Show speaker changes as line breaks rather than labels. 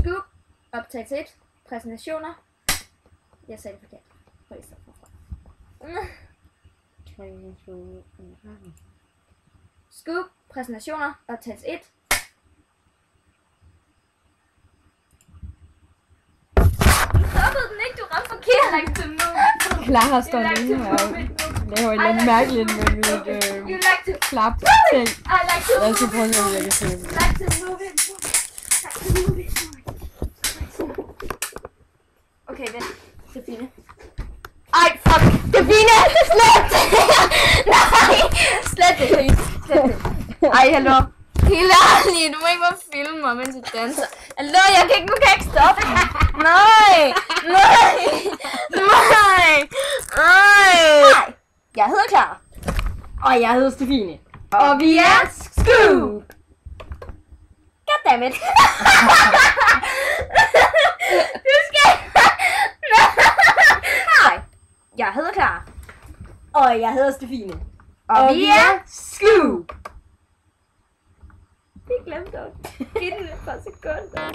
Scoop. Optagelse 1. Præsentationer. Jeg sagde det forkert. Prøv lige at forfra.
3, 2, 1.
Scoop. Præsentationer. Optagelse 1. Stoppede den ikke? Du ramte forkert. Like to move.
Clara står inde og laver et eller andet mærkeligt med mit
You like to
klap ting.
I like to
Jeg skal
move
prøve at se, om
it.
jeg kan se det.
Like to move it. Like to move it. Okay, vent. Stefine. Ej, fuck! Stefine! Slet det! Nej! Slet det, please. Slet det. Ej, hallo. Helt ærligt, du må ikke bare filme mig, mens jeg danser. Hallo, nu kan jeg ikke stoppe. Nej! Nej! Nej! Nej! Jeg hedder Clara.
Og jeg hedder Stefine.
Og vi er Scoop! Goddammit! Du skal... Hej! Jeg hedder Clara.
Og jeg hedder Stefine.
Og vi er Scoop! Vi glemte at give den et par sekunder.